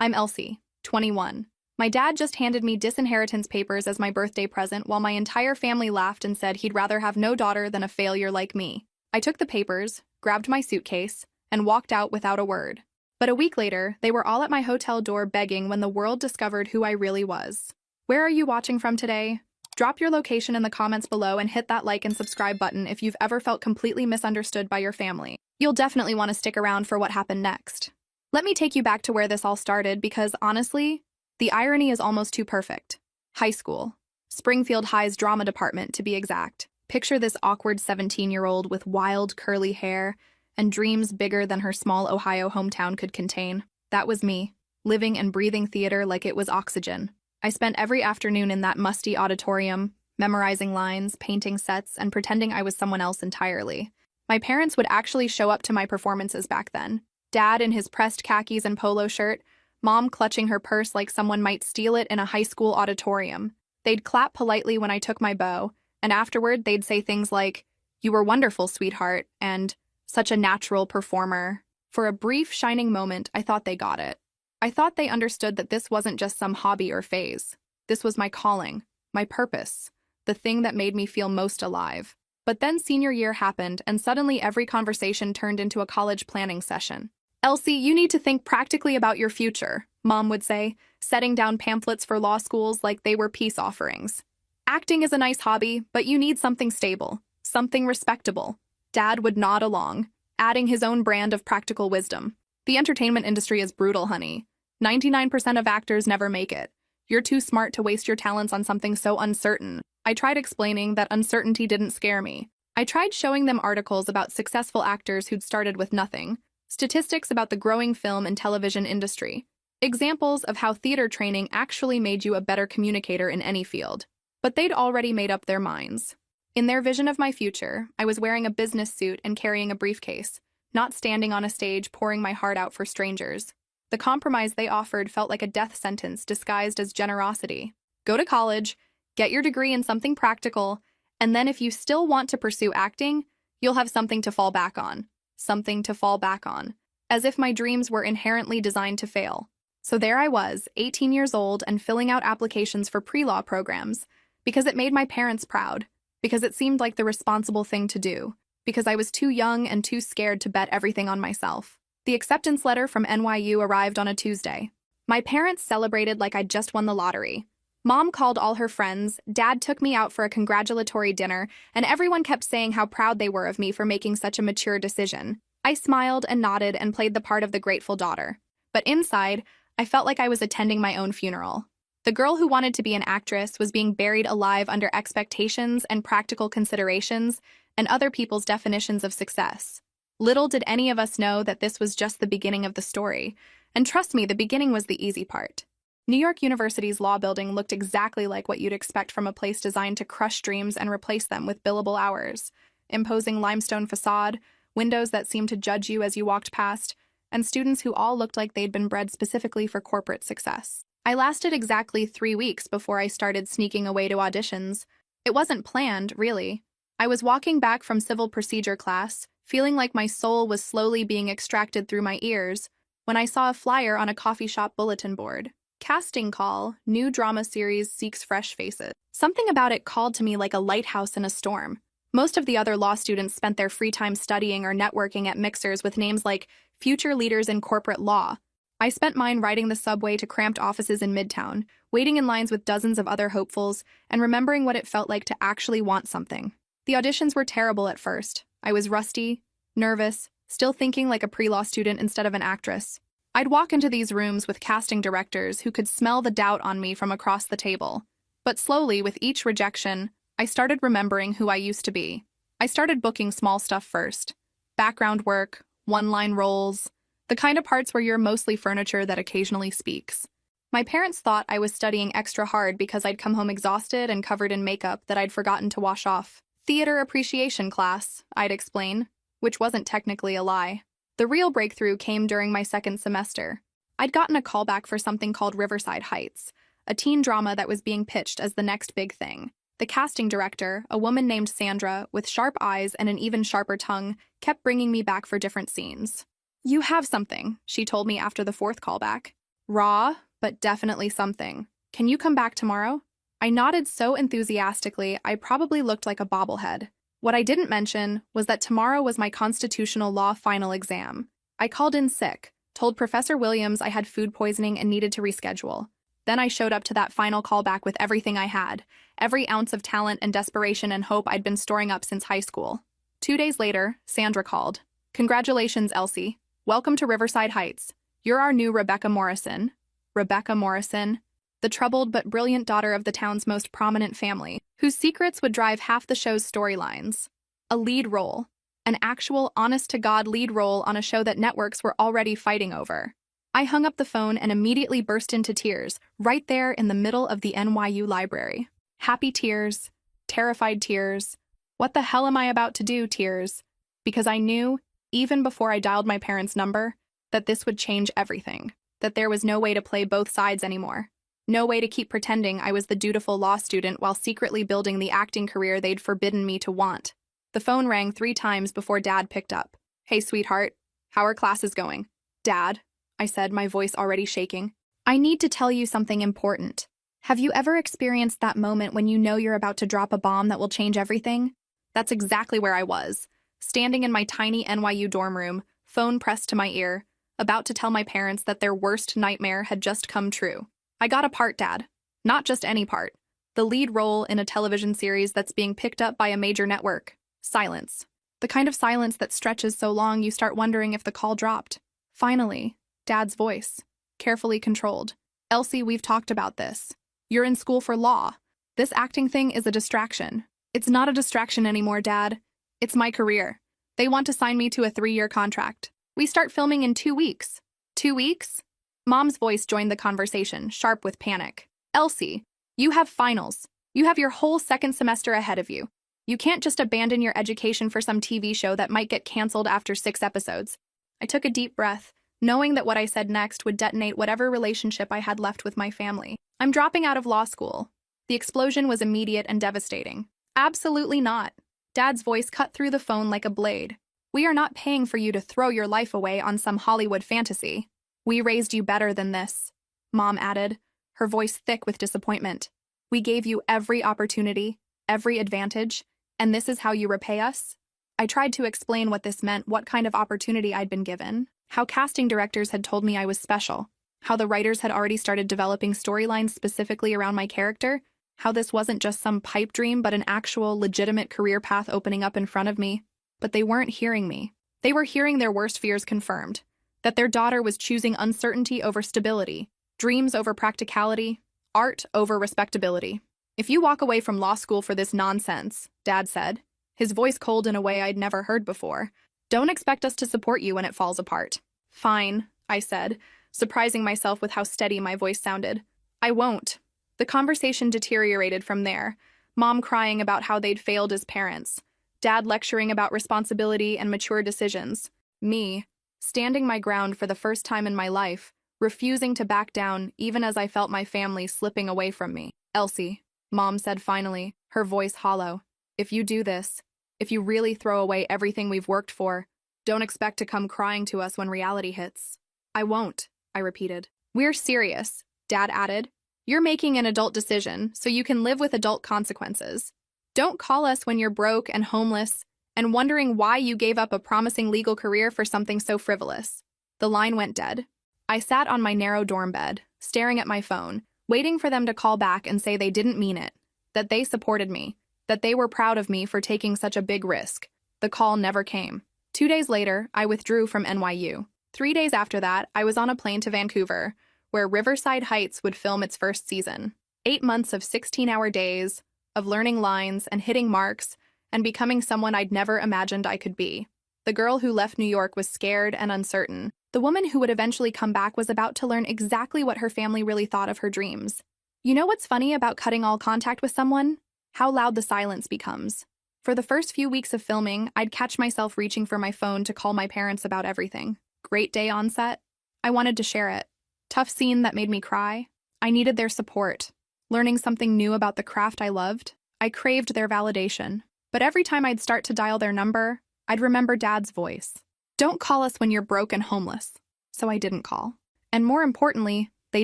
I'm Elsie, 21. My dad just handed me disinheritance papers as my birthday present while my entire family laughed and said he'd rather have no daughter than a failure like me. I took the papers, grabbed my suitcase, and walked out without a word. But a week later, they were all at my hotel door begging when the world discovered who I really was. Where are you watching from today? Drop your location in the comments below and hit that like and subscribe button if you've ever felt completely misunderstood by your family. You'll definitely want to stick around for what happened next. Let me take you back to where this all started because, honestly, the irony is almost too perfect. High school. Springfield High's drama department, to be exact. Picture this awkward 17-year-old with wild, curly hair and dreams bigger than her small Ohio hometown could contain. That was me, living and breathing theater like it was oxygen. I spent every afternoon in that musty auditorium, memorizing lines, painting sets, and pretending I was someone else entirely. My parents would actually show up to my performances back then. Dad in his pressed khakis and polo shirt, Mom clutching her purse like someone might steal it in a high school auditorium. They'd clap politely when I took my bow, and afterward they'd say things like, "You were wonderful, sweetheart," and "such a natural performer." For a brief, shining moment, I thought they got it. I thought they understood that this wasn't just some hobby or phase. This was my calling, my purpose, the thing that made me feel most alive. But then senior year happened, and suddenly every conversation turned into a college planning session. "Elsie, you need to think practically about your future," Mom would say, setting down pamphlets for law schools like they were peace offerings. "Acting is a nice hobby, but you need something stable, something respectable." Dad would nod along, adding his own brand of practical wisdom. "The entertainment industry is brutal, honey. 99% of actors never make it. You're too smart to waste your talents on something so uncertain." I tried explaining that uncertainty didn't scare me. I tried showing them articles about successful actors who'd started with nothing, statistics about the growing film and television industry, examples of how theater training actually made you a better communicator in any field. But they'd already made up their minds. In their vision of my future, I was wearing a business suit and carrying a briefcase, not standing on a stage pouring my heart out for strangers. The compromise they offered felt like a death sentence disguised as generosity. Go to college, get your degree in something practical, and then if you still want to pursue acting, you'll have something to fall back on. Something to fall back on. As if my dreams were inherently designed to fail. So there I was, 18 years old and filling out applications for pre-law programs, because it made my parents proud, because it seemed like the responsible thing to do, because I was too young and too scared to bet everything on myself. The acceptance letter from NYU arrived on a Tuesday. My parents celebrated like I'd just won the lottery. Mom called all her friends, Dad took me out for a congratulatory dinner, and everyone kept saying how proud they were of me for making such a mature decision. I smiled and nodded and played the part of the grateful daughter. But inside, I felt like I was attending my own funeral. The girl who wanted to be an actress was being buried alive under expectations and practical considerations and other people's definitions of success. Little did any of us know that this was just the beginning of the story. And trust me, the beginning was the easy part. New York University's law building looked exactly like what you'd expect from a place designed to crush dreams and replace them with billable hours. Imposing limestone facade, windows that seemed to judge you as you walked past, and students who all looked like they'd been bred specifically for corporate success. I lasted exactly 3 weeks before I started sneaking away to auditions. It wasn't planned, really. I was walking back from civil procedure class, feeling like my soul was slowly being extracted through my ears, when I saw a flyer on a coffee shop bulletin board. Casting call, new drama series seeks fresh faces. Something about it called to me like a lighthouse in a storm. Most of the other law students spent their free time studying or networking at mixers with names like Future Leaders in Corporate Law. I spent mine riding the subway to cramped offices in Midtown, waiting in lines with dozens of other hopefuls, and remembering what it felt like to actually want something. The auditions were terrible at first. I was rusty, nervous, still thinking like a pre-law student instead of an actress. I'd walk into these rooms with casting directors who could smell the doubt on me from across the table. But slowly, with each rejection, I started remembering who I used to be. I started booking small stuff first. Background work, one-line roles, the kind of parts where you're mostly furniture that occasionally speaks. My parents thought I was studying extra hard because I'd come home exhausted and covered in makeup that I'd forgotten to wash off. Theater appreciation class, I'd explain, which wasn't technically a lie. The real breakthrough came during my second semester. I'd gotten a callback for something called Riverside Heights, a teen drama that was being pitched as the next big thing. The casting director, a woman named Sandra, with sharp eyes and an even sharper tongue, kept bringing me back for different scenes. "You have something," she told me after the fourth callback. Raw, but definitely something. Can you come back tomorrow? I nodded so enthusiastically I probably looked like a bobblehead. What I didn't mention was that tomorrow was my constitutional law final exam. I called in sick, told Professor Williams I had food poisoning and needed to reschedule. Then I showed up to that final callback with everything I had, every ounce of talent and desperation and hope I'd been storing up since high school. 2 days later, Sandra called. Congratulations, Elsie. Welcome to Riverside Heights. You're our new Rebecca Morrison. Rebecca Morrison, the troubled but brilliant daughter of the town's most prominent family, whose secrets would drive half the show's storylines. A lead role. An actual, honest-to-God lead role on a show that networks were already fighting over. I hung up the phone and immediately burst into tears, right there in the middle of the NYU library. Happy tears, terrified tears. What the hell am I about to do, tears? Because I knew, even before I dialed my parents' number, that this would change everything, that there was no way to play both sides anymore. No way to keep pretending I was the dutiful law student while secretly building the acting career they'd forbidden me to want. The phone rang 3 times before Dad picked up. Hey, sweetheart. How are classes going? Dad, I said, my voice already shaking. I need to tell you something important. Have you ever experienced that moment when you know you're about to drop a bomb that will change everything? That's exactly where I was, standing in my tiny NYU dorm room, phone pressed to my ear, about to tell my parents that their worst nightmare had just come true. I got a part, Dad. Not just any part. The lead role in a television series that's being picked up by a major network. Silence. The kind of silence that stretches so long you start wondering if the call dropped. Finally, Dad's voice, carefully controlled. Elsie, we've talked about this. You're in school for law. This acting thing is a distraction. It's not a distraction anymore, Dad. It's my career. They want to sign me to a 3-year contract. We start filming in 2 weeks. 2 weeks? Mom's voice joined the conversation, sharp with panic. Elsie, you have finals. You have your whole second semester ahead of you. You can't just abandon your education for some TV show that might get canceled after 6 episodes. I took a deep breath, knowing that what I said next would detonate whatever relationship I had left with my family. I'm dropping out of law school. The explosion was immediate and devastating. Absolutely not. Dad's voice cut through the phone like a blade. We are not paying for you to throw your life away on some Hollywood fantasy. We raised you better than this, Mom added, her voice thick with disappointment. We gave you every opportunity, every advantage, and this is how you repay us? I tried to explain what this meant, what kind of opportunity I'd been given, how casting directors had told me I was special, how the writers had already started developing storylines specifically around my character, how this wasn't just some pipe dream but an actual, legitimate career path opening up in front of me. But they weren't hearing me. They were hearing their worst fears confirmed, that their daughter was choosing uncertainty over stability, dreams over practicality, art over respectability. If you walk away from law school for this nonsense, Dad said, his voice cold in a way I'd never heard before, don't expect us to support you when it falls apart. Fine, I said, surprising myself with how steady my voice sounded. I won't. The conversation deteriorated from there, Mom crying about how they'd failed as parents, Dad lecturing about responsibility and mature decisions, me, standing my ground for the first time in my life, refusing to back down even as I felt my family slipping away from me. Elsie, Mom said finally, her voice hollow, if you do this, if you really throw away everything we've worked for, don't expect to come crying to us when reality hits. I won't, I repeated. We're serious, Dad added. You're making an adult decision, so you can live with adult consequences. Don't call us when you're broke and homeless and wondering why you gave up a promising legal career for something so frivolous. The line went dead. I sat on my narrow dorm bed, staring at my phone, waiting for them to call back and say they didn't mean it, that they supported me, that they were proud of me for taking such a big risk. The call never came. 2 days later, I withdrew from NYU. 3 days after that, I was on a plane to Vancouver, where Riverside Heights would film its first season. 8 months of 16-hour days, of learning lines and hitting marks, and becoming someone I'd never imagined I could be. The girl who left New York was scared and uncertain. The woman who would eventually come back was about to learn exactly what her family really thought of her dreams. You know what's funny about cutting all contact with someone? How loud the silence becomes. For the first few weeks of filming, I'd catch myself reaching for my phone to call my parents about everything. Great day on set. I wanted to share it. Tough scene that made me cry. I needed their support. Learning something new about the craft I loved. I craved their validation. But every time I'd start to dial their number, I'd remember Dad's voice. Don't call us when you're broke and homeless. So I didn't call. And more importantly, They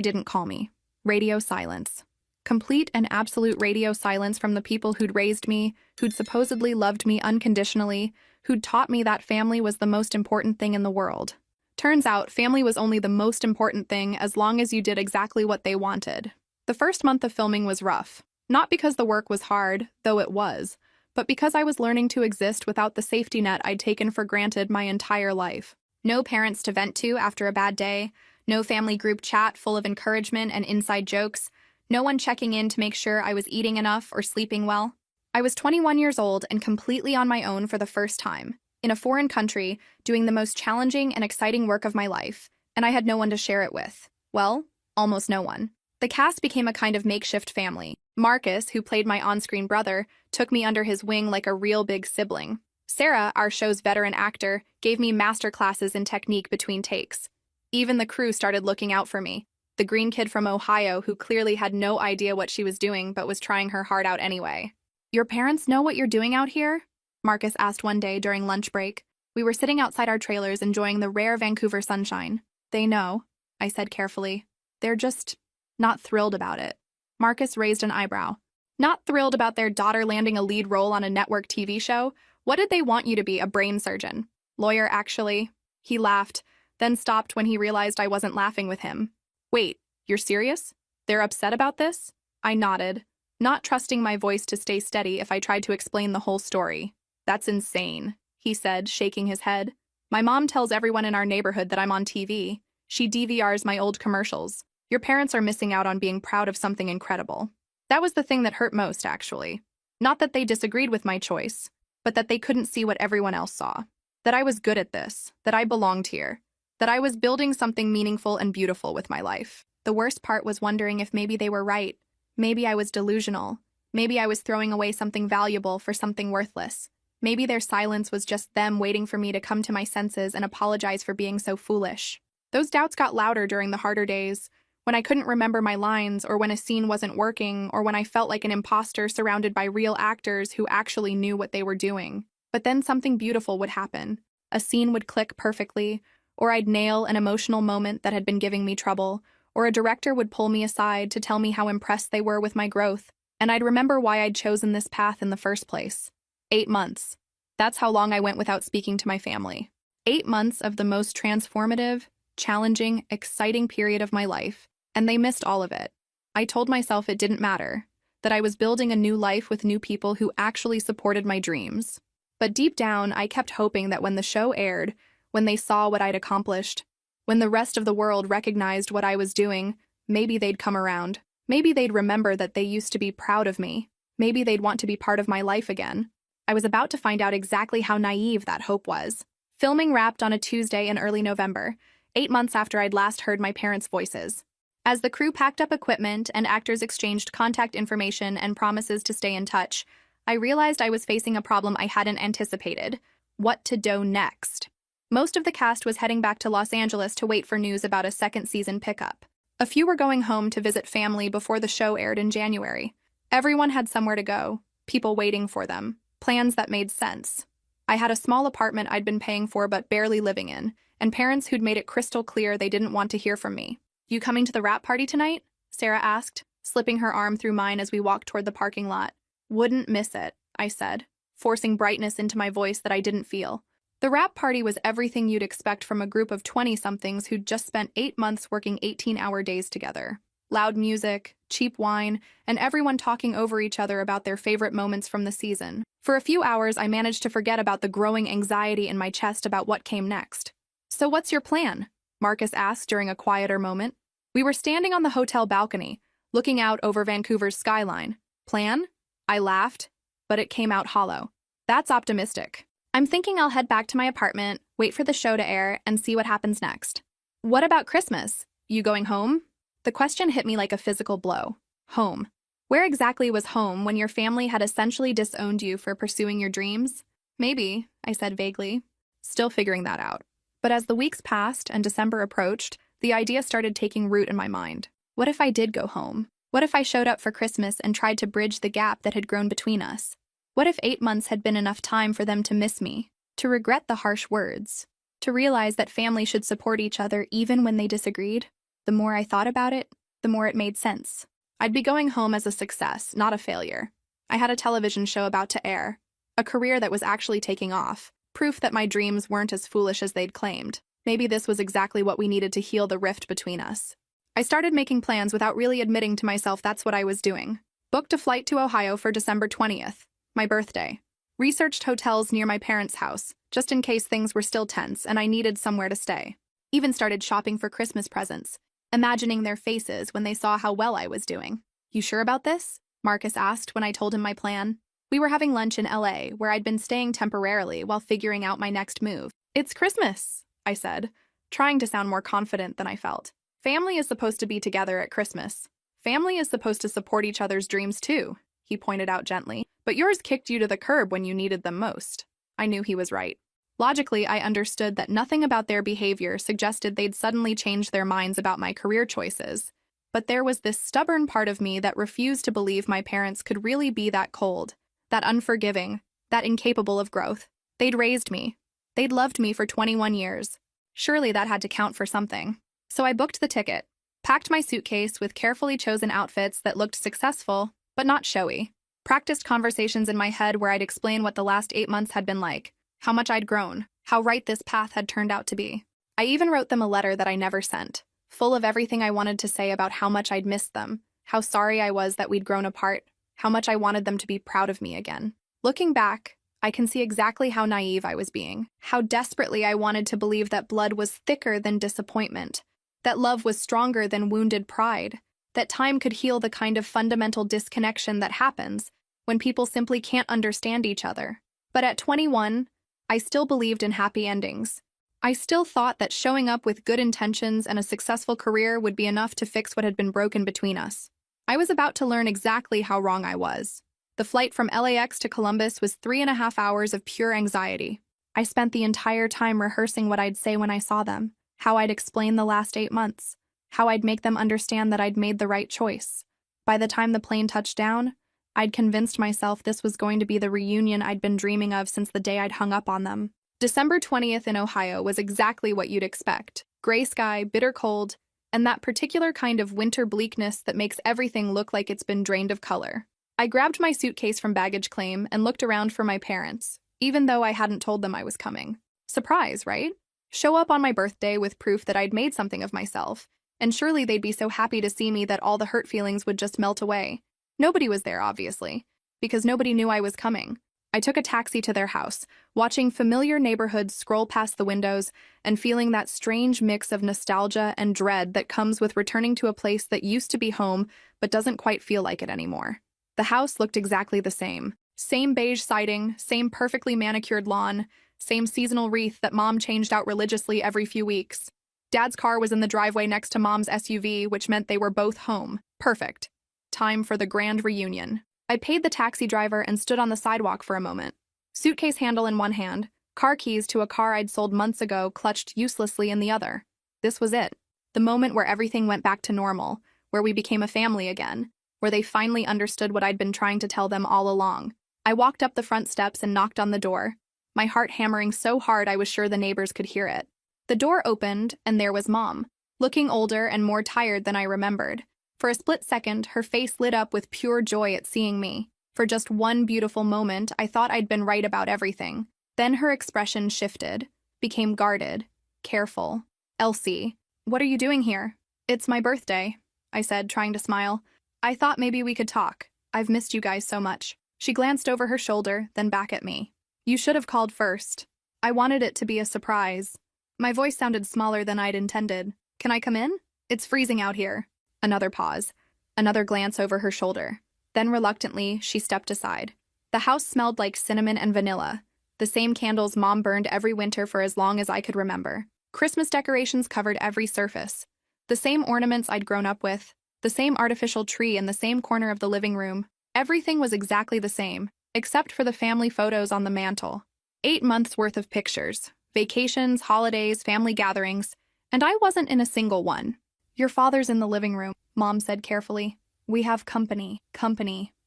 didn't call me. Radio silence. Complete and absolute radio silence from the people who'd raised me, who'd supposedly loved me unconditionally, who'd taught me that family was the most important thing in the world. Turns out, family was only the most important thing as long as you did exactly what they wanted. The first month of filming was rough. Not because the work was hard, though it was, but because I was learning to exist without the safety net I'd taken for granted my entire life. No parents to vent to after a bad day, no family group chat full of encouragement and inside jokes, no one checking in to make sure I was eating enough or sleeping well. I was 21 years old and completely on my own for the first time, in a foreign country, doing the most challenging and exciting work of my life, and I had no one to share it with. Well, almost no one. The cast became a kind of makeshift family. Marcus, who played my on-screen brother, took me under his wing like a real big sibling. Sarah, our show's veteran actor, gave me master classes in technique between takes. Even the crew started looking out for me. The green kid from Ohio who clearly had no idea what she was doing but was trying her heart out anyway. "Your parents know what you're doing out here?" Marcus asked one day during lunch break. We were sitting outside our trailers enjoying the rare Vancouver sunshine. "They know," I said carefully. "They're just not thrilled about it." Marcus raised an eyebrow. "Not thrilled about their daughter landing a lead role on a network TV show? What did they want you to be, a brain surgeon? Lawyer, actually." He laughed, then stopped when he realized I wasn't laughing with him. "Wait, you're serious? They're upset about this?" I nodded, not trusting my voice to stay steady if I tried to explain the whole story. "That's insane," he said, shaking his head. "My mom tells everyone in our neighborhood that I'm on TV. She DVRs my old commercials. Your parents are missing out on being proud of something incredible." That was the thing that hurt most, actually. Not that they disagreed with my choice, but that they couldn't see what everyone else saw. That I was good at this, that I belonged here, that I was building something meaningful and beautiful with my life. The worst part was wondering if maybe they were right. Maybe I was delusional. Maybe I was throwing away something valuable for something worthless. Maybe their silence was just them waiting for me to come to my senses and apologize for being so foolish. Those doubts got louder during the harder days, when I couldn't remember my lines, or when a scene wasn't working, or when I felt like an imposter surrounded by real actors who actually knew what they were doing. But then something beautiful would happen. A scene would click perfectly, or I'd nail an emotional moment that had been giving me trouble, or a director would pull me aside to tell me how impressed they were with my growth, and I'd remember why I'd chosen this path in the first place. 8 months. That's how long I went without speaking to my family. 8 months of the most transformative, challenging, exciting period of my life, and they missed all of it. I told myself it didn't matter, that I was building a new life with new people who actually supported my dreams. But deep down, I kept hoping that when the show aired, when they saw what I'd accomplished, when the rest of the world recognized what I was doing, maybe they'd come around. Maybe they'd remember that they used to be proud of me. Maybe they'd want to be part of my life again. I was about to find out exactly how naive that hope was. Filming wrapped on a Tuesday in early November, 8 months after I'd last heard my parents' voices. As the crew packed up equipment and actors exchanged contact information and promises to stay in touch, I realized I was facing a problem I hadn't anticipated: what to do next. Most of the cast was heading back to Los Angeles to wait for news about a second season pickup. A few were going home to visit family before the show aired in January. Everyone had somewhere to go, people waiting for them, plans that made sense. I had a small apartment I'd been paying for but barely living in, and parents who'd made it crystal clear they didn't want to hear from me. "You coming to the wrap party tonight?" Sarah asked, slipping her arm through mine as we walked toward the parking lot. "Wouldn't miss it," I said, forcing brightness into my voice that I didn't feel. The wrap party was everything you'd expect from a group of 20-somethings who'd just spent 8 months working 18-hour days together. Loud music, cheap wine, and everyone talking over each other about their favorite moments from the season. For a few hours, I managed to forget about the growing anxiety in my chest about what came next. "So what's your plan?" Marcus asked during a quieter moment. We were standing on the hotel balcony, looking out over Vancouver's skyline. "Plan?" I laughed, but it came out hollow. "That's optimistic. I'm thinking I'll head back to my apartment, wait for the show to air, and see what happens next." "What about Christmas? You going home?" The question hit me like a physical blow. Home. Where exactly was home when your family had essentially disowned you for pursuing your dreams? "Maybe," I said vaguely, still figuring that out. But as the weeks passed and December approached, the idea started taking root in my mind. What if I did go home? What if I showed up for Christmas and tried to bridge the gap that had grown between us? What if 8 months had been enough time for them to miss me, to regret the harsh words, to realize that family should support each other even when they disagreed? The more I thought about it, the more it made sense. I'd be going home as a success, not a failure. I had a television show about to air, a career that was actually taking off, proof that my dreams weren't as foolish as they'd claimed. Maybe this was exactly what we needed to heal the rift between us. I started making plans without really admitting to myself that's what I was doing. Booked a flight to Ohio for December 20th, my birthday. Researched hotels near my parents' house, just in case things were still tense and I needed somewhere to stay. Even started shopping for Christmas presents, imagining their faces when they saw how well I was doing. "You sure about this?" Marcus asked when I told him my plan. We were having lunch in LA, where I'd been staying temporarily while figuring out my next move. "It's Christmas," I said, trying to sound more confident than I felt. "Family is supposed to be together at Christmas. Family is supposed to support each other's dreams too," he pointed out gently. "But yours kicked you to the curb when you needed them most." I knew he was right. Logically, I understood that nothing about their behavior suggested they'd suddenly change their minds about my career choices. But there was this stubborn part of me that refused to believe my parents could really be that cold, that unforgiving, that incapable of growth. They'd raised me. They'd loved me for 21 years. Surely that had to count for something. So I booked the ticket, packed my suitcase with carefully chosen outfits that looked successful, but not showy. Practiced conversations in my head where I'd explain what the last 8 months had been like, how much I'd grown, how right this path had turned out to be. I even wrote them a letter that I never sent, full of everything I wanted to say about how much I'd missed them, how sorry I was that we'd grown apart, how much I wanted them to be proud of me again. Looking back, I can see exactly how naive I was being, how desperately I wanted to believe that blood was thicker than disappointment, that love was stronger than wounded pride, that time could heal the kind of fundamental disconnection that happens when people simply can't understand each other. But at 21, I still believed in happy endings. I still thought that showing up with good intentions and a successful career would be enough to fix what had been broken between us. I was about to learn exactly how wrong I was. The flight from LAX to Columbus was 3.5 hours of pure anxiety. I spent the entire time rehearsing what I'd say when I saw them, how I'd explain the last 8 months, how I'd make them understand that I'd made the right choice. By the time the plane touched down, I'd convinced myself this was going to be the reunion I'd been dreaming of since the day I'd hung up on them. December 20th in Ohio was exactly what you'd expect. Gray sky, bitter cold, and that particular kind of winter bleakness that makes everything look like it's been drained of color. I grabbed my suitcase from baggage claim and looked around for my parents, even though I hadn't told them I was coming. Surprise, right? Show up on my birthday with proof that I'd made something of myself, and surely they'd be so happy to see me that all the hurt feelings would just melt away. Nobody was there, obviously, because nobody knew I was coming. I took a taxi to their house, watching familiar neighborhoods scroll past the windows and feeling that strange mix of nostalgia and dread that comes with returning to a place that used to be home but doesn't quite feel like it anymore. The house looked exactly the same. Same beige siding, same perfectly manicured lawn, same seasonal wreath that Mom changed out religiously every few weeks. Dad's car was in the driveway next to Mom's SUV, which meant they were both home. Perfect. Time for the grand reunion. I paid the taxi driver and stood on the sidewalk for a moment. Suitcase handle in one hand, car keys to a car I'd sold months ago clutched uselessly in the other. This was it. The moment where everything went back to normal, where we became a family again, where they finally understood what I'd been trying to tell them all along. I walked up the front steps and knocked on the door, my heart hammering so hard I was sure the neighbors could hear it. The door opened, and there was Mom, looking older and more tired than I remembered. For a split second, her face lit up with pure joy at seeing me. For just one beautiful moment, I thought I'd been right about everything. Then her expression shifted, became guarded, careful. "Elsie, what are you doing here?" "It's my birthday," I said, trying to smile. "I thought maybe we could talk. I've missed you guys so much." She glanced over her shoulder, then back at me. "You should have called first. I wanted it to be a surprise." My voice sounded smaller than I'd intended. "Can I come in? It's freezing out here." Another pause, another glance over her shoulder. Then reluctantly, she stepped aside. The house smelled like cinnamon and vanilla, the same candles Mom burned every winter for as long as I could remember. Christmas decorations covered every surface. The same ornaments I'd grown up with, the same artificial tree in the same corner of the living room. Everything was exactly the same, except for the family photos on the mantle. 8 months worth of pictures, vacations, holidays, family gatherings, and I wasn't in a single one. "Your father's in the living room," Mom said carefully. "We have company,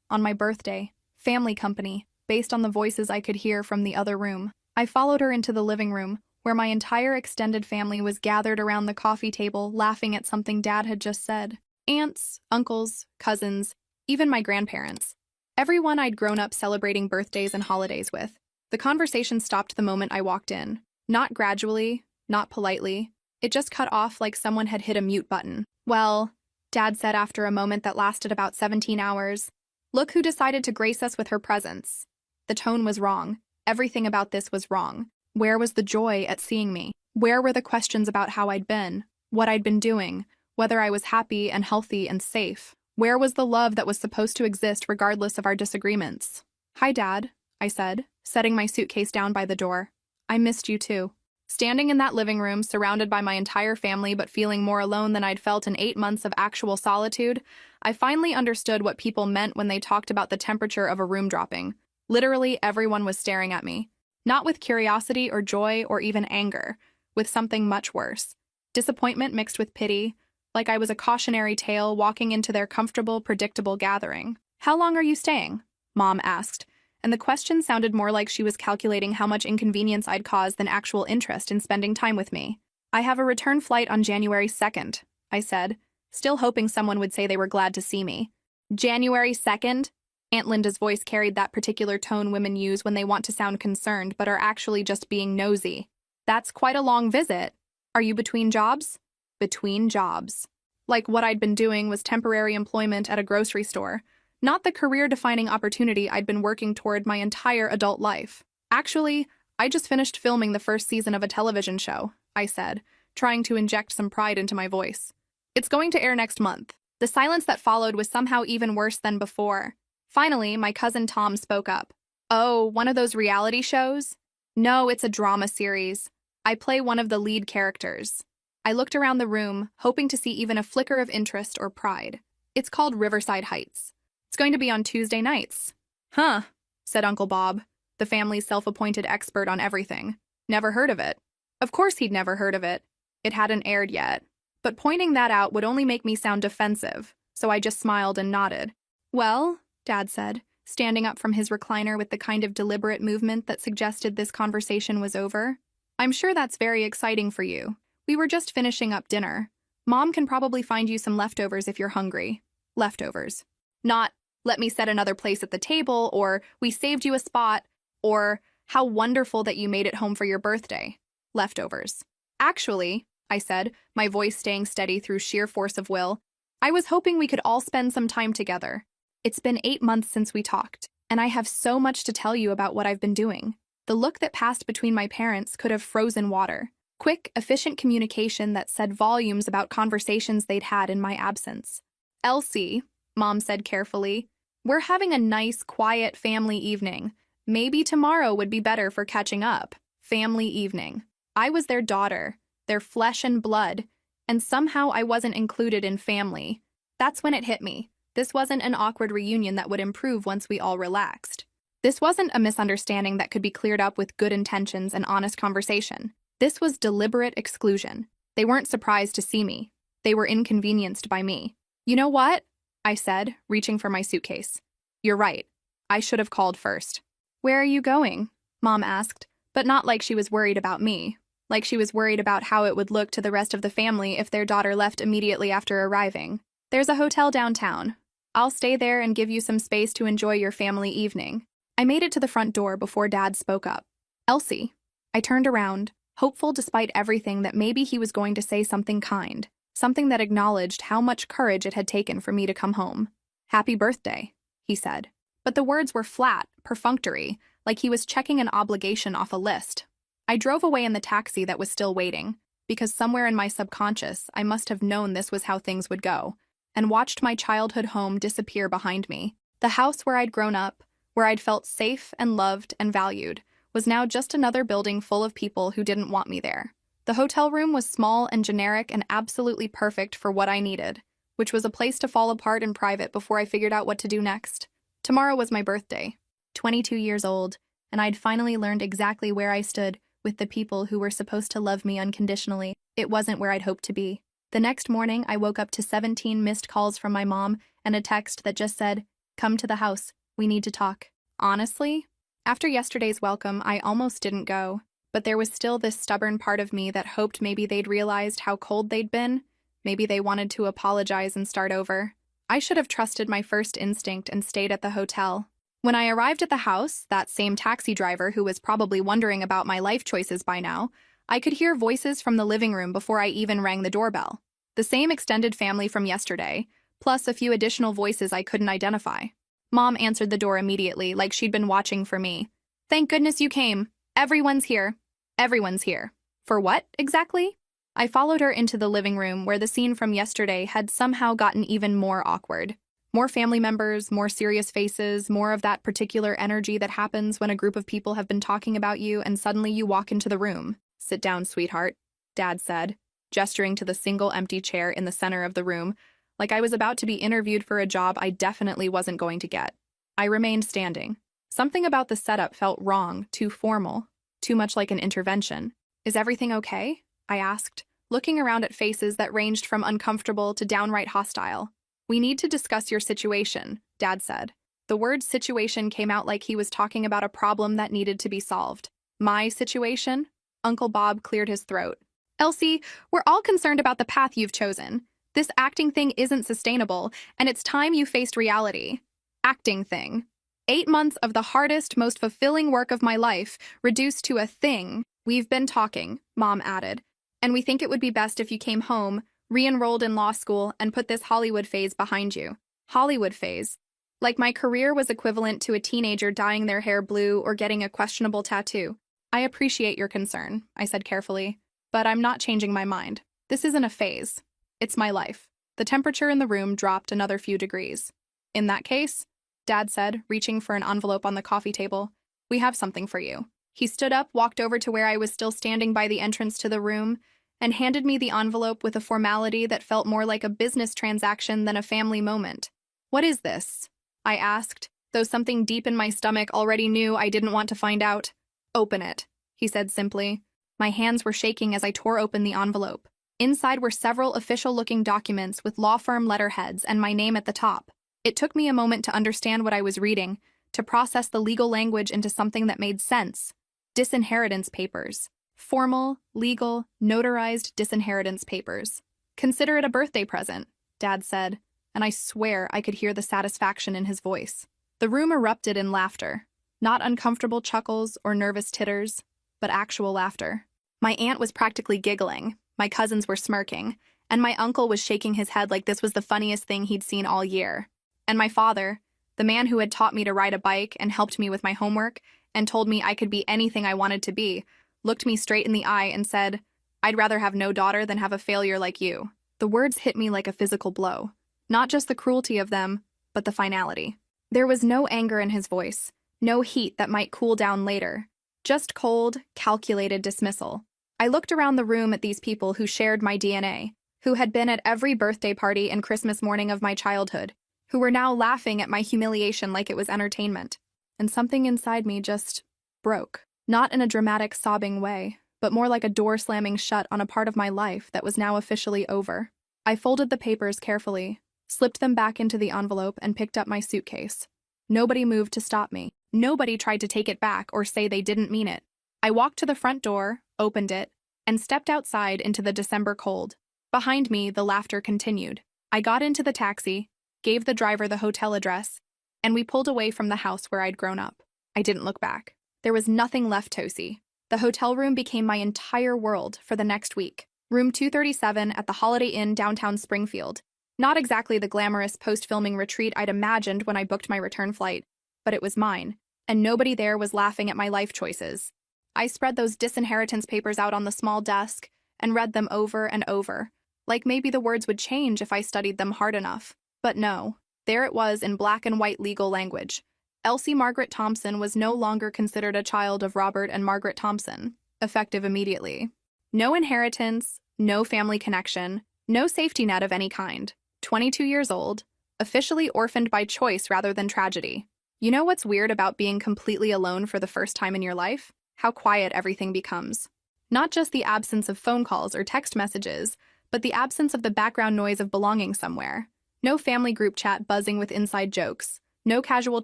on my birthday, family company, based on the voices I could hear from the other room." I followed her into the living room, where my entire extended family was gathered around the coffee table laughing at something Dad had just said. Aunts, uncles, cousins, even my grandparents. Everyone I'd grown up celebrating birthdays and holidays with. The conversation stopped the moment I walked in. Not gradually, not politely. It just cut off like someone had hit a mute button. "Well," Dad said after a moment that lasted about 17 hours, "look who decided to grace us with her presence." The tone was wrong. Everything about this was wrong. Where was the joy at seeing me? Where were the questions about how I'd been, what I'd been doing, whether I was happy and healthy and safe? Where was the love that was supposed to exist regardless of our disagreements? "Hi, Dad," I said, setting my suitcase down by the door. "I missed you too." Standing in that living room, surrounded by my entire family but feeling more alone than I'd felt in 8 months of actual solitude, I finally understood what people meant when they talked about the temperature of a room dropping. Literally, everyone was staring at me. Not with curiosity or joy or even anger, with something much worse. Disappointment mixed with pity, like I was a cautionary tale walking into their comfortable, predictable gathering. "How long are you staying?" Mom asked, and the question sounded more like she was calculating how much inconvenience I'd caused than actual interest in spending time with me. "I have a return flight on January 2nd, I said, still hoping someone would say they were glad to see me. "January 2nd? Aunt Linda's voice carried that particular tone women use when they want to sound concerned but are actually just being nosy. "That's quite a long visit. Are you between jobs?" Between jobs. Like what I'd been doing was temporary employment at a grocery store, not the career-defining opportunity I'd been working toward my entire adult life. "Actually, I just finished filming the first season of a television show," I said, trying to inject some pride into my voice. "It's going to air next month." The silence that followed was somehow even worse than before. Finally, my cousin Tom spoke up. "Oh, one of those reality shows?" "No, it's a drama series. I play one of the lead characters." I looked around the room, hoping to see even a flicker of interest or pride. "It's called Riverside Heights. It's going to be on Tuesday nights." "Huh," said Uncle Bob, the family's self-appointed expert on everything. "Never heard of it." Of course he'd never heard of it. It hadn't aired yet. But pointing that out would only make me sound defensive, so I just smiled and nodded. "Well," Dad said, standing up from his recliner with the kind of deliberate movement that suggested this conversation was over, "I'm sure that's very exciting for you. We were just finishing up dinner. Mom can probably find you some leftovers if you're hungry." Leftovers. Not, "let me set another place at the table," or "we saved you a spot," or "how wonderful that you made it home for your birthday." Leftovers. "Actually," I said, my voice staying steady through sheer force of will, "I was hoping we could all spend some time together. It's been 8 months since we talked, and I have so much to tell you about what I've been doing." The look that passed between my parents could have frozen water. Quick, efficient communication that said volumes about conversations they'd had in my absence. "Elsie," Mom said carefully, "we're having a nice, quiet family evening. Maybe tomorrow would be better for catching up." Family evening. I was their daughter, their flesh and blood, and somehow I wasn't included in family. That's when it hit me. This wasn't an awkward reunion that would improve once we all relaxed. This wasn't a misunderstanding that could be cleared up with good intentions and honest conversation. This was deliberate exclusion. They weren't surprised to see me. They were inconvenienced by me. "You know what?" I said, reaching for my suitcase. "You're right. I should have called first." "Where are you going?" Mom asked, but not like she was worried about me, like she was worried about how it would look to the rest of the family if their daughter left immediately after arriving. "There's a hotel downtown. I'll stay there and give you some space to enjoy your family evening." I made it to the front door before Dad spoke up. "Elsie." I turned around, hopeful despite everything that maybe he was going to say something kind, something that acknowledged how much courage it had taken for me to come home. "Happy birthday," he said. But the words were flat, perfunctory, like he was checking an obligation off a list. I drove away in the taxi that was still waiting, because somewhere in my subconscious I must have known this was how things would go, and watched my childhood home disappear behind me. The house where I'd grown up, where I'd felt safe and loved and valued, was now just another building full of people who didn't want me there. The hotel room was small and generic and absolutely perfect for what I needed, which was a place to fall apart in private before I figured out what to do next. Tomorrow was my birthday, 22 years old, and I'd finally learned exactly where I stood with the people who were supposed to love me unconditionally. It wasn't where I'd hoped to be. The next morning, I woke up to 17 missed calls from my mom and a text that just said, "Come to the house. We need to talk." Honestly, after yesterday's welcome, I almost didn't go. But there was still this stubborn part of me that hoped maybe they'd realized how cold they'd been. Maybe they wanted to apologize and start over. I should have trusted my first instinct and stayed at the hotel. When I arrived at the house, that same taxi driver who was probably wondering about my life choices by now, I could hear voices from the living room before I even rang the doorbell. The same extended family from yesterday, plus a few additional voices I couldn't identify. Mom answered the door immediately, like she'd been watching for me. "Thank goodness you came. Everyone's here." "Everyone's here." For what, exactly? I followed her into the living room where the scene from yesterday had somehow gotten even more awkward. More family members, more serious faces, more of that particular energy that happens when a group of people have been talking about you and suddenly you walk into the room. "Sit down, sweetheart," Dad said, gesturing to the single empty chair in the center of the room, like I was about to be interviewed for a job I definitely wasn't going to get. I remained standing. Something about the setup felt wrong, too formal, too much like an intervention. "Is everything okay?" I asked, looking around at faces that ranged from uncomfortable to downright hostile. "We need to discuss your situation," Dad said. The word situation came out like he was talking about a problem that needed to be solved. "My situation?" Uncle Bob cleared his throat. "Elsie, we're all concerned about the path you've chosen. This acting thing isn't sustainable, and it's time you faced reality." Acting thing. 8 months of the hardest, most fulfilling work of my life, reduced to a thing. "We've been talking," Mom added, "and we think it would be best if you came home, re-enrolled in law school, and put this Hollywood phase behind you." Hollywood phase? Like my career was equivalent to a teenager dyeing their hair blue or getting a questionable tattoo. "I appreciate your concern," I said carefully, "but I'm not changing my mind. This isn't a phase. It's my life." The temperature in the room dropped another few degrees. "In that case," Dad said, reaching for an envelope on the coffee table, "we have something for you." He stood up, walked over to where I was still standing by the entrance to the room, and handed me the envelope with a formality that felt more like a business transaction than a family moment. "What is this?" I asked, though something deep in my stomach already knew I didn't want to find out. "Open it," he said simply. My hands were shaking as I tore open the envelope. Inside were several official-looking documents with law firm letterheads and my name at the top. It took me a moment to understand what I was reading, to process the legal language into something that made sense. Disinheritance papers. Formal, legal, notarized disinheritance papers. "Consider it a birthday present," Dad said, and I swear I could hear the satisfaction in his voice. The room erupted in laughter. Not uncomfortable chuckles or nervous titters, but actual laughter. My aunt was practically giggling, my cousins were smirking, and my uncle was shaking his head like this was the funniest thing he'd seen all year. And my father, the man who had taught me to ride a bike and helped me with my homework and told me I could be anything I wanted to be, looked me straight in the eye and said, "I'd rather have no daughter than have a failure like you." The words hit me like a physical blow. Not just the cruelty of them, but the finality. There was no anger in his voice, no heat that might cool down later. Just cold, calculated dismissal. I looked around the room at these people who shared my DNA, who had been at every birthday party and Christmas morning of my childhood, who were now laughing at my humiliation like it was entertainment. And something inside me just broke. Not in a dramatic sobbing way, but more like a door slamming shut on a part of my life that was now officially over. I folded the papers carefully, slipped them back into the envelope, and picked up my suitcase. Nobody moved to stop me. Nobody tried to take it back or say they didn't mean it. I walked to the front door, opened it, and stepped outside into the December cold. Behind me, the laughter continued. I got into the taxi, gave the driver the hotel address, and we pulled away from the house where I'd grown up. I didn't look back. There was nothing left, Tosi. The hotel room became my entire world for the next week. Room 237 at the Holiday Inn downtown Springfield. Not exactly the glamorous post-filming retreat I'd imagined when I booked my return flight, but it was mine, and nobody there was laughing at my life choices. I spread those disinheritance papers out on the small desk and read them over and over, like maybe the words would change if I studied them hard enough. But no, there it was in black and white legal language. Elsie Margaret Thompson was no longer considered a child of Robert and Margaret Thompson, effective immediately. No inheritance, no family connection, no safety net of any kind. 22 years old, officially orphaned by choice rather than tragedy. You know what's weird about being completely alone for the first time in your life? How quiet everything becomes. Not just the absence of phone calls or text messages, but the absence of the background noise of belonging somewhere. No family group chat buzzing with inside jokes. No casual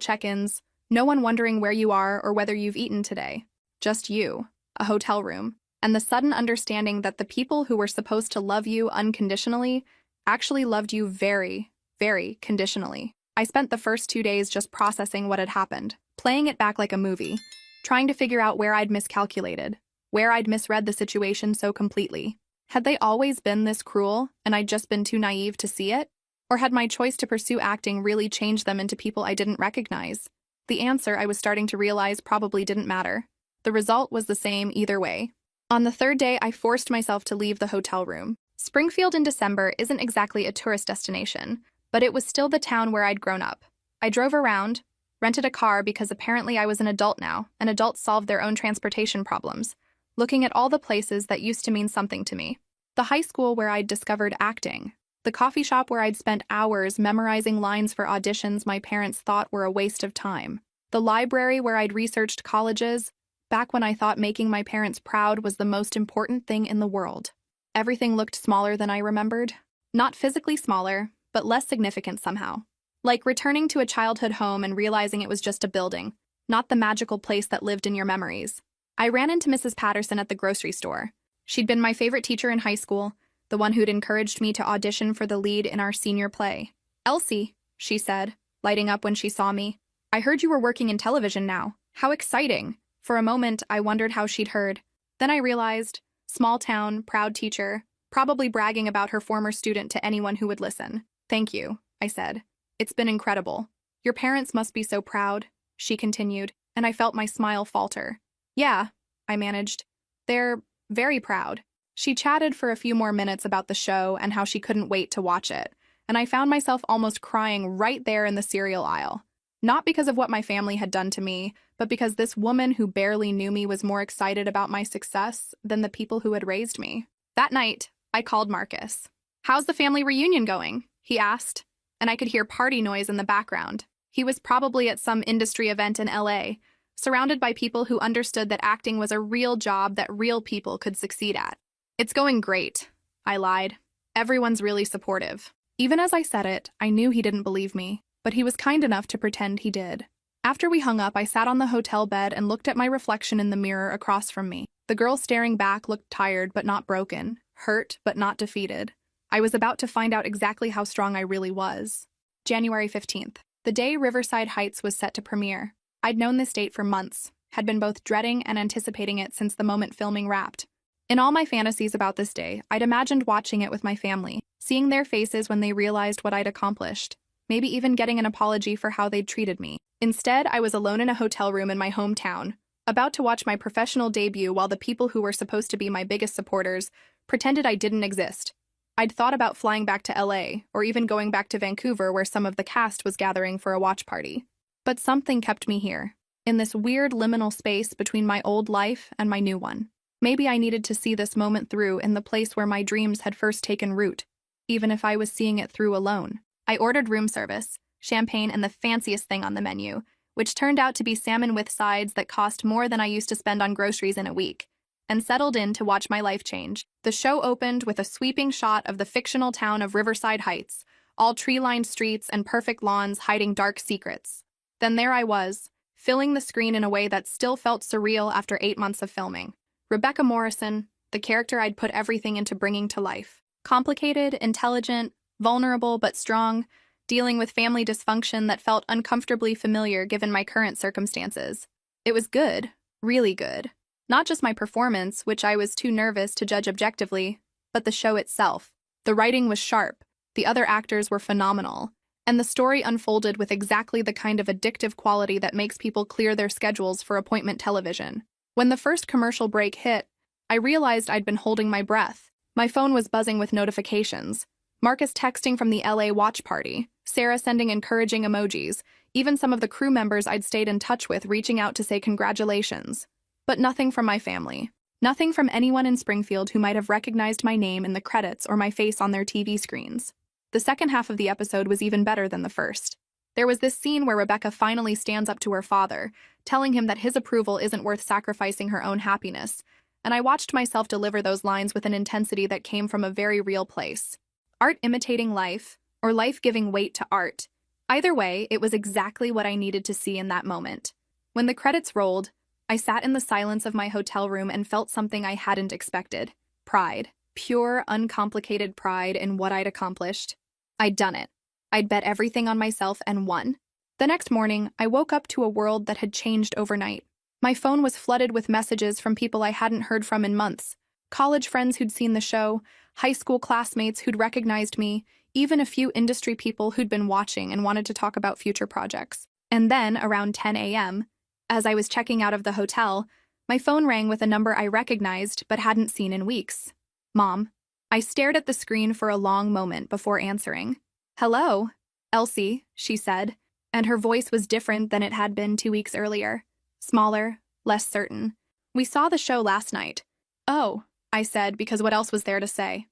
check-ins. No one wondering where you are or whether you've eaten today. Just you. a hotel room, and the sudden understanding that the people who were supposed to love you unconditionally actually loved you very, very conditionally. I spent the first 2 days just processing what had happened, playing it back like a movie, trying to figure out where I'd miscalculated, where I'd misread the situation so completely. Had they always been this cruel, and I'd just been too naive to see it? Or had my choice to pursue acting really changed them into people I didn't recognize? The answer, I was starting to realize, probably didn't matter. The result was the same either way. On the third day, I forced myself to leave the hotel room. Springfield in December isn't exactly a tourist destination, but it was still the town where I'd grown up. I drove around, rented a car because apparently I was an adult now, and adults solve their own transportation problems, looking at all the places that used to mean something to me. The high school where I'd discovered acting. The coffee shop where I'd spent hours memorizing lines for auditions my parents thought were a waste of time. The library where I'd researched colleges, back when I thought making my parents proud was the most important thing in the world. Everything looked smaller than I remembered. Not physically smaller, but less significant somehow. Like returning to a childhood home and realizing it was just a building, not the magical place that lived in your memories. I ran into Mrs. Patterson at the grocery store. She'd been my favorite teacher in high school, the one who'd encouraged me to audition for the lead in our senior play. "Elsie," she said, lighting up when she saw me. "I heard you were working in television now. How exciting!" For a moment, I wondered how she'd heard. Then I realized, small town, proud teacher, probably bragging about her former student to anyone who would listen. "Thank you," I said. "It's been incredible." "Your parents must be so proud," she continued, and I felt my smile falter. "Yeah," I managed. "They're very proud." She chatted for a few more minutes about the show and how she couldn't wait to watch it, and I found myself almost crying right there in the cereal aisle. Not because of what my family had done to me, but because this woman who barely knew me was more excited about my success than the people who had raised me. That night, I called Marcus. "How's the family reunion going?" he asked, and I could hear party noise in the background. He was probably at some industry event in LA, surrounded by people who understood that acting was a real job that real people could succeed at. "It's going great," I lied. "Everyone's really supportive." Even as I said it, I knew he didn't believe me, but he was kind enough to pretend he did. After we hung up, I sat on the hotel bed and looked at my reflection in the mirror across from me. The girl staring back looked tired but not broken, hurt but not defeated. I was about to find out exactly how strong I really was. January 15th, the day Riverside Heights was set to premiere. I'd known this date for months, had been both dreading and anticipating it since the moment filming wrapped. In all my fantasies about this day, I'd imagined watching it with my family, seeing their faces when they realized what I'd accomplished, maybe even getting an apology for how they'd treated me. Instead, I was alone in a hotel room in my hometown, about to watch my professional debut while the people who were supposed to be my biggest supporters pretended I didn't exist. I'd thought about flying back to LA, or even going back to Vancouver where some of the cast was gathering for a watch party. But something kept me here, in this weird liminal space between my old life and my new one. Maybe I needed to see this moment through in the place where my dreams had first taken root, even if I was seeing it through alone. I ordered room service, champagne, and the fanciest thing on the menu, which turned out to be salmon with sides that cost more than I used to spend on groceries in a week, and settled in to watch my life change. The show opened with a sweeping shot of the fictional town of Riverside Heights, all tree-lined streets and perfect lawns hiding dark secrets. Then there I was, filling the screen in a way that still felt surreal after 8 months of filming. Rebecca Morrison, the character I'd put everything into bringing to life. Complicated, intelligent, vulnerable but strong, dealing with family dysfunction that felt uncomfortably familiar given my current circumstances. It was good, really good. Not just my performance, which I was too nervous to judge objectively, but the show itself. The writing was sharp, the other actors were phenomenal, and the story unfolded with exactly the kind of addictive quality that makes people clear their schedules for appointment television. When the first commercial break hit, I realized I'd been holding my breath. My phone was buzzing with notifications. Marcus texting from the LA watch party, Sarah sending encouraging emojis, even some of the crew members I'd stayed in touch with reaching out to say congratulations. But nothing from my family. Nothing from anyone in Springfield who might have recognized my name in the credits or my face on their TV screens. The second half of the episode was even better than the first. There was this scene where Rebecca finally stands up to her father, telling him that his approval isn't worth sacrificing her own happiness, and I watched myself deliver those lines with an intensity that came from a very real place. Art imitating life, or life giving weight to art. Either way, it was exactly what I needed to see in that moment. When the credits rolled, I sat in the silence of my hotel room and felt something I hadn't expected. Pride. Pure, uncomplicated pride in what I'd accomplished. I'd done it. I'd bet everything on myself and won. The next morning, I woke up to a world that had changed overnight. My phone was flooded with messages from people I hadn't heard from in months. College friends who'd seen the show, high school classmates who'd recognized me, even a few industry people who'd been watching and wanted to talk about future projects. And then, around 10 a.m., as I was checking out of the hotel, my phone rang with a number I recognized but hadn't seen in weeks. Mom. I stared at the screen for a long moment before answering. "Hello, Elsie," she said, and her voice was different than it had been 2 weeks earlier. Smaller, less certain. "We saw the show last night." "Oh," I said, because what else was there to say?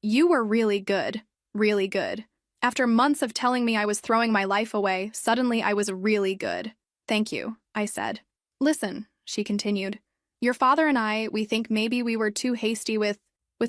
You were really good. Really good. After months of telling me I was throwing my life away, suddenly I was really good. "Thank you," I said. "Listen," she continued. "Your father and we think maybe we were too hasty with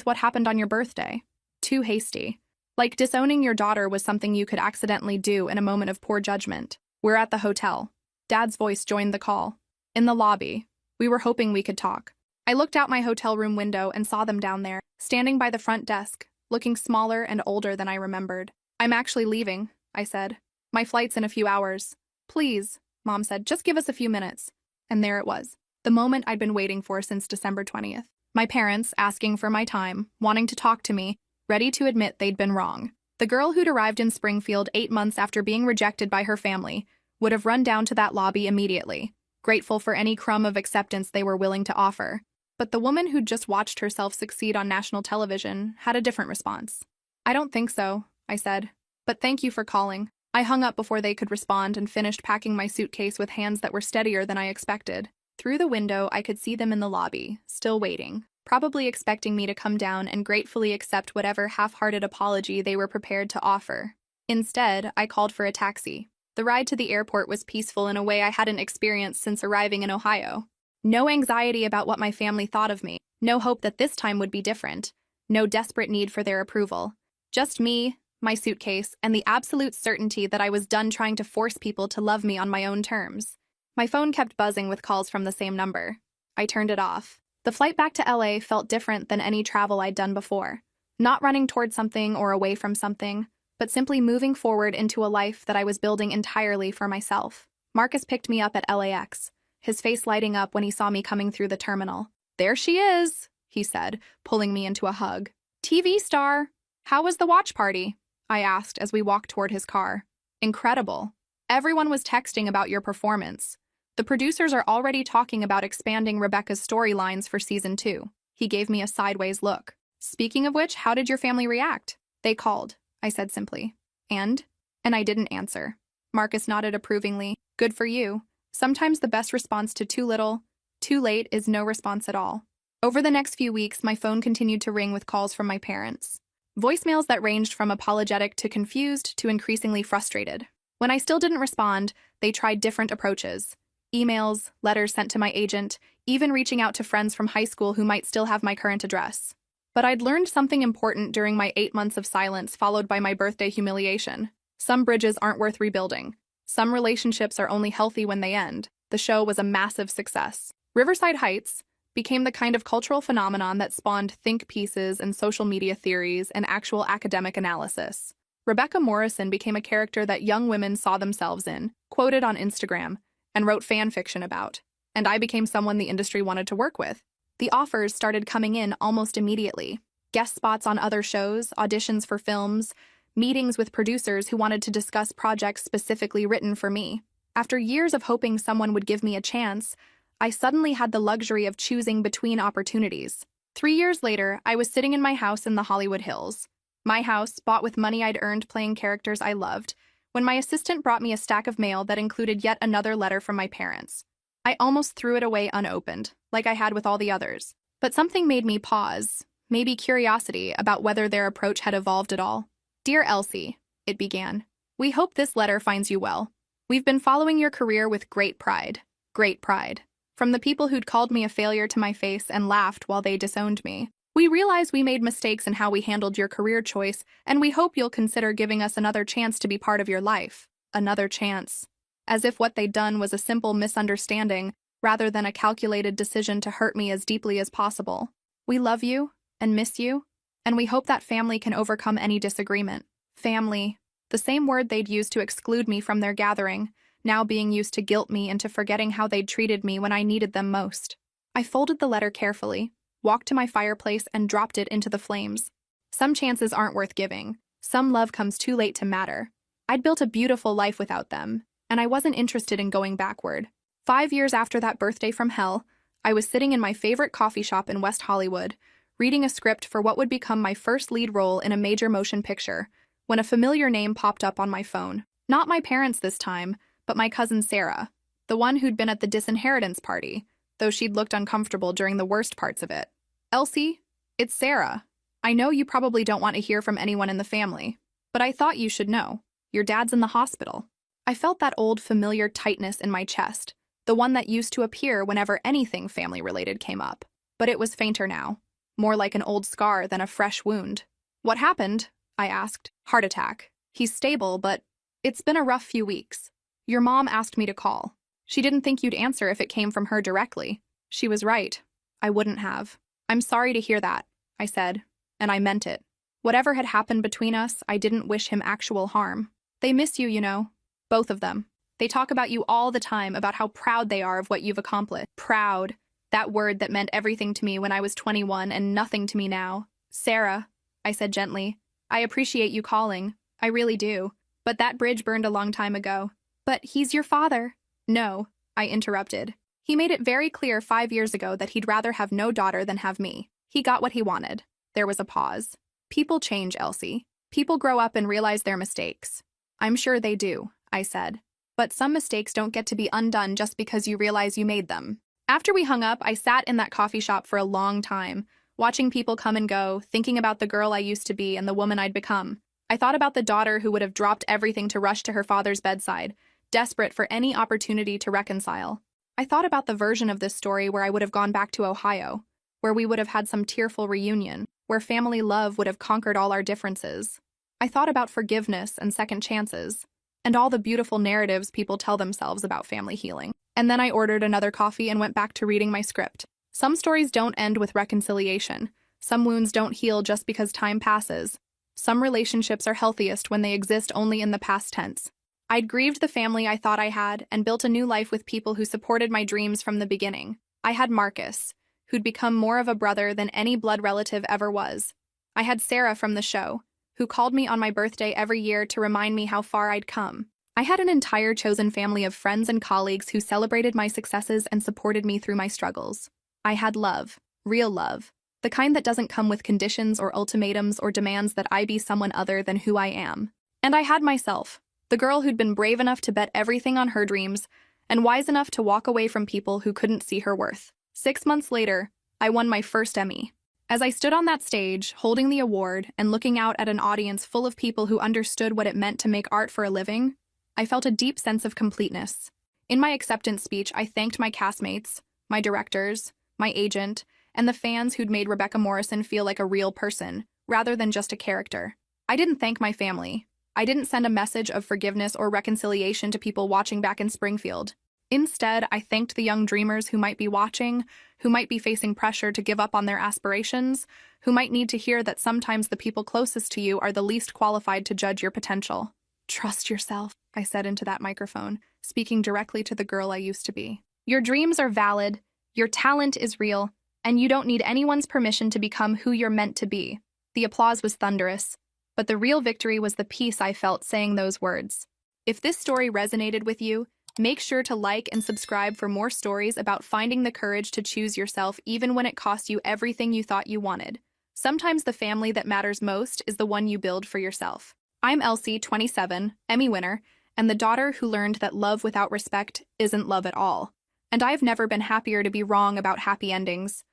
what happened on your birthday. Too hasty. Like disowning your daughter was something you could accidentally do in a moment of poor judgment. We're at the hotel." Dad's voice joined the call. "In the lobby. We were hoping we could talk." I looked out my hotel room window and saw them down there, standing by the front desk, looking smaller and older than I remembered. "I'm actually leaving," I said. "My flight's in a few hours." "Please," Mom said, "just give us a few minutes." And there it was, the moment I'd been waiting for since December 20th. My parents asking for my time, wanting to talk to me, ready to admit they'd been wrong. The girl who'd arrived in Springfield 8 months after being rejected by her family would have run down to that lobby immediately, grateful for any crumb of acceptance they were willing to offer. But the woman who'd just watched herself succeed on national television had a different response. "I don't think so," I said. "But thank you for calling." I hung up before they could respond and finished packing my suitcase with hands that were steadier than I expected. Through the window, I could see them in the lobby, still waiting, probably expecting me to come down and gratefully accept whatever half-hearted apology they were prepared to offer. Instead, I called for a taxi. The ride to the airport was peaceful in a way I hadn't experienced since arriving in Ohio. No anxiety about what my family thought of me, no hope that this time would be different, no desperate need for their approval. Just me, my suitcase, and the absolute certainty that I was done trying to force people to love me on my own terms. My phone kept buzzing with calls from the same number. I turned it off. The flight back to LA felt different than any travel I'd done before. Not running toward something or away from something, but simply moving forward into a life that I was building entirely for myself. Marcus picked me up at LAX, his face lighting up when he saw me coming through the terminal. "There she is," he said, pulling me into a hug. "TV star. How was the watch party?" I asked as we walked toward his car. "Incredible. Everyone was texting about your performance. The producers are already talking about expanding Rebecca's storylines for season 2. He gave me a sideways look. "Speaking of which, how did your family react?" "They called," I said simply. And I didn't answer. Marcus nodded approvingly. "Good for you. Sometimes the best response to too little, too late is no response at all." Over the next few weeks, my phone continued to ring with calls from my parents. Voicemails that ranged from apologetic to confused to increasingly frustrated. When I still didn't respond, they tried different approaches. Emails, letters sent to my agent, even reaching out to friends from high school who might still have my current address. But I'd learned something important during my 8 months of silence followed by my birthday humiliation. Some bridges aren't worth rebuilding. Some relationships are only healthy when they end. The show was a massive success. Riverside Heights became the kind of cultural phenomenon that spawned think pieces and social media theories and actual academic analysis. Rebecca Morrison became a character that young women saw themselves in, quoted on Instagram, and wrote fan fiction about. And I became someone the industry wanted to work with. The offers started coming in almost immediately. Guest spots on other shows, auditions for films, meetings with producers who wanted to discuss projects specifically written for me. After years of hoping someone would give me a chance, I suddenly had the luxury of choosing between opportunities. 3 years later, I was sitting in my house in the Hollywood Hills. My house, bought with money I'd earned playing characters I loved, when my assistant brought me a stack of mail that included yet another letter from my parents. I almost threw it away unopened, like I had with all the others. But something made me pause, maybe curiosity about whether their approach had evolved at all. "Dear Elsie," it began, "we hope this letter finds you well. We've been following your career with great pride. Great pride. From the people who'd called me a failure to my face and laughed while they disowned me. We realize we made mistakes in how we handled your career choice, and we hope you'll consider giving us another chance to be part of your life. Another chance." As if what they'd done was a simple misunderstanding, rather than a calculated decision to hurt me as deeply as possible. We love you and miss you, and we hope that family can overcome any disagreement. Family, the same word they'd used to exclude me from their gathering, now being used to guilt me into forgetting how they'd treated me when I needed them most. I folded the letter carefully, walked to my fireplace, and dropped it into the flames. Some chances aren't worth giving. Some love comes too late to matter. I'd built a beautiful life without them, and I wasn't interested in going backward. 5 years after that birthday from hell, I was sitting in my favorite coffee shop in West Hollywood, reading a script for what would become my first lead role in a major motion picture, when a familiar name popped up on my phone. Not my parents this time, but my cousin Sarah, the one who'd been at the Disinheritance party, though she'd looked uncomfortable during the worst parts of it. "Elsie, it's Sarah. I know you probably don't want to hear from anyone in the family, but I thought you should know. Your dad's in the hospital." I felt that old familiar tightness in my chest, the one that used to appear whenever anything family-related came up. But it was fainter now, more like an old scar than a fresh wound. "What happened?" I asked. "Heart attack. He's stable, but it's been a rough few weeks. Your mom asked me to call. She didn't think you'd answer if it came from her directly." She was right. I wouldn't have. "I'm sorry to hear that," I said, and I meant it. Whatever had happened between us, I didn't wish him actual harm. "They miss you, you know. Both of them. They talk about you all the time, about how proud they are of what you've accomplished." Proud. That word that meant everything to me when I was 21 and nothing to me now. "Sarah," I said gently, "I appreciate you calling. I really do. But that bridge burned a long time ago." "But he's your father." "No," I interrupted. "He made it very clear 5 years ago that he'd rather have no daughter than have me. He got what he wanted." There was a pause. "People change, Elsie. People grow up and realize their mistakes." "I'm sure they do," I said. "But some mistakes don't get to be undone just because you realize you made them." After we hung up, I sat in that coffee shop for a long time, watching people come and go, thinking about the girl I used to be and the woman I'd become. I thought about the daughter who would have dropped everything to rush to her father's bedside, desperate for any opportunity to reconcile. I thought about the version of this story where I would have gone back to Ohio, where we would have had some tearful reunion, where family love would have conquered all our differences. I thought about forgiveness and second chances, and all the beautiful narratives people tell themselves about family healing. And then I ordered another coffee and went back to reading my script. Some stories don't end with reconciliation. Some wounds don't heal just because time passes. Some relationships are healthiest when they exist only in the past tense. I'd grieved the family I thought I had and built a new life with people who supported my dreams from the beginning. I had Marcus, who'd become more of a brother than any blood relative ever was. I had Sarah from the show, who called me on my birthday every year to remind me how far I'd come. I had an entire chosen family of friends and colleagues who celebrated my successes and supported me through my struggles. I had love, real love, the kind that doesn't come with conditions or ultimatums or demands that I be someone other than who I am. And I had myself, the girl who'd been brave enough to bet everything on her dreams and wise enough to walk away from people who couldn't see her worth. 6 months later, I won my first Emmy. As I stood on that stage, holding the award and looking out at an audience full of people who understood what it meant to make art for a living, I felt a deep sense of completeness. In my acceptance speech, I thanked my castmates, my directors, my agent, and the fans who'd made Rebecca Morrison feel like a real person, rather than just a character. I didn't thank my family. I didn't send a message of forgiveness or reconciliation to people watching back in Springfield. Instead, I thanked the young dreamers who might be watching, who might be facing pressure to give up on their aspirations, who might need to hear that sometimes the people closest to you are the least qualified to judge your potential. "Trust yourself," I said into that microphone, speaking directly to the girl I used to be. "Your dreams are valid, your talent is real, and you don't need anyone's permission to become who you're meant to be." The applause was thunderous, but the real victory was the peace I felt saying those words. If this story resonated with you, make sure to like and subscribe for more stories about finding the courage to choose yourself even when it costs you everything you thought you wanted. Sometimes the family that matters most is the one you build for yourself. I'm Elsie, 27, Emmy winner, and the daughter who learned that love without respect isn't love at all. And I've never been happier to be wrong about happy endings.